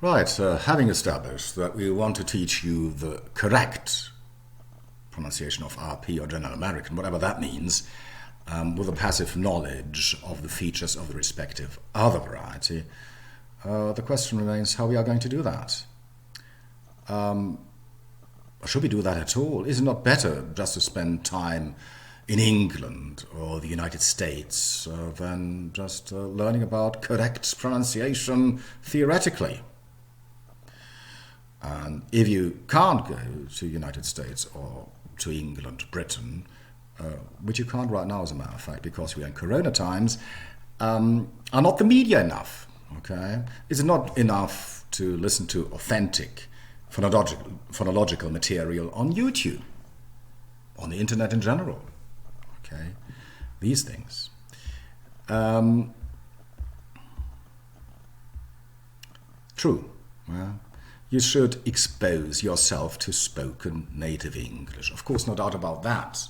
Right, having established that we want to teach you the correct pronunciation of RP or General American, whatever that means, with a passive knowledge of the features of the respective other variety, the question remains how we are going to do that. Should we do that at all? Is it not better just to spend time in England or the United States than just learning about correct pronunciation theoretically? And if you can't go to the United States or to England, Britain, which you can't right now as a matter of fact because we are in Corona times, are not the media enough? Okay, is it not enough to listen to authentic phonological material on YouTube, on the internet in general? Okay, these things. True. Well, you should expose yourself to spoken native English. Of course, no doubt about that.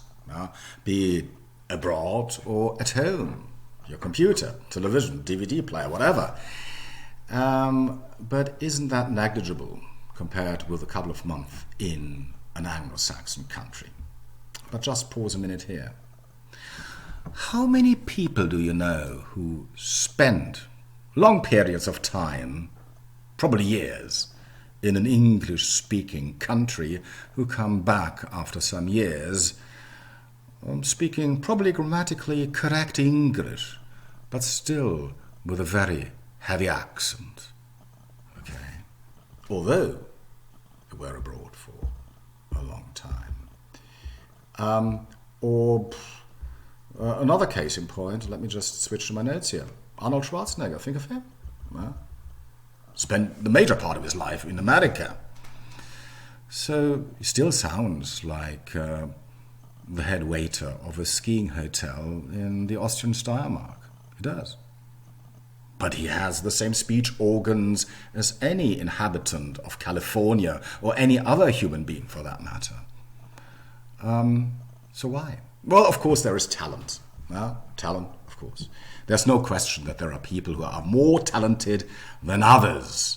Be it abroad or at home, your computer, television, DVD player, whatever. But isn't that negligible compared with a couple of months in an Anglo-Saxon country? But just pause a minute here. How many people do you know who spend long periods of time, probably years, in an English-speaking country who come back after some years speaking probably grammatically correct English, but still with a very heavy accent? Okay, although they were abroad for a long time. Another case in point, let me just switch to my notes here. Arnold Schwarzenegger, think of him. Spent the major part of his life in America. So he still sounds like the head waiter of a skiing hotel in the Austrian Steiermark. He does. But he has the same speech organs as any inhabitant of California or any other human being for that matter. So why? Well, of course there is talent. Talent, of course. There's no question that there are people who are more talented than others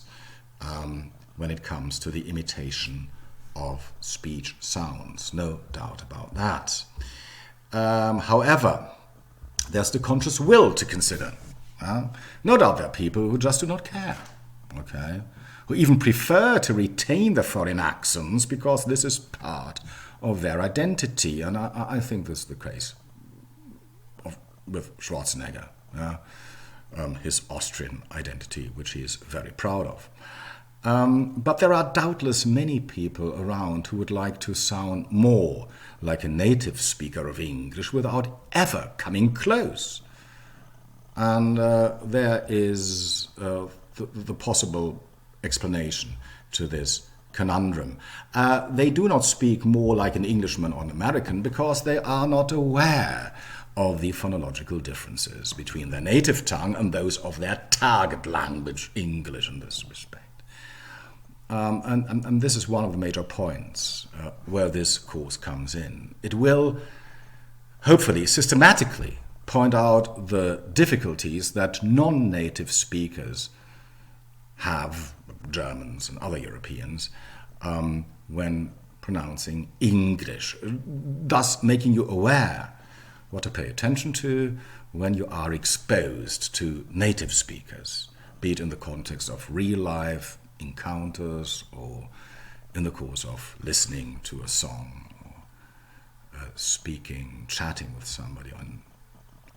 when it comes to the imitation of speech sounds. No doubt about that. However, there's the conscious will to consider. No doubt there are people who just do not care, okay? Who even prefer to retain their foreign accents because this is part of their identity. And I think this is the case with Schwarzenegger. His Austrian identity, which he is very proud of. But there are doubtless many people around who would like to sound more like a native speaker of English without ever coming close. And there is the possible explanation to this conundrum. They do not speak more like an Englishman or an American because they are not aware of the phonological differences between their native tongue and those of their target language, English, in this respect. And this is one of the major points where this course comes in. It will hopefully systematically point out the difficulties that non-native speakers have, Germans and other Europeans, when pronouncing English, thus making you aware what to pay attention to when you are exposed to native speakers, be it in the context of real-life encounters or in the course of listening to a song or speaking, chatting with somebody on,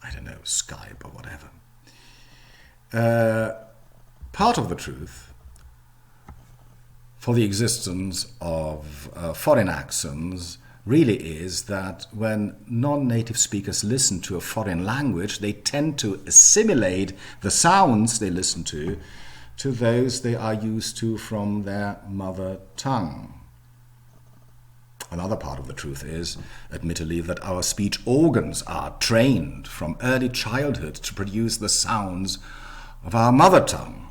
I don't know, Skype or whatever. Part of the truth for the existence of foreign accents really is that when non-native speakers listen to a foreign language, they tend to assimilate the sounds they listen to those they are used to from their mother tongue. Another part of the truth is, admittedly, that our speech organs are trained from early childhood to produce the sounds of our mother tongue.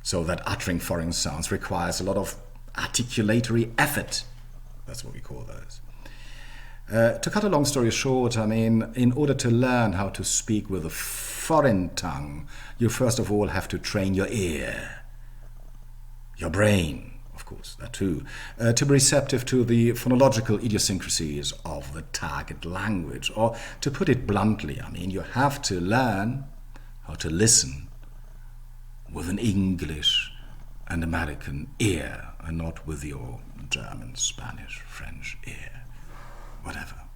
So that uttering foreign sounds requires a lot of articulatory effort. That's what we call those. To cut a long story short, I mean, in order to learn how to speak with a foreign tongue, you first of all have to train your ear, your brain, of course, that too, to be receptive to the phonological idiosyncrasies of the target language. Or to put it bluntly, I mean, you have to learn how to listen with an English and American ear, and not with your German, Spanish, French ear, whatever.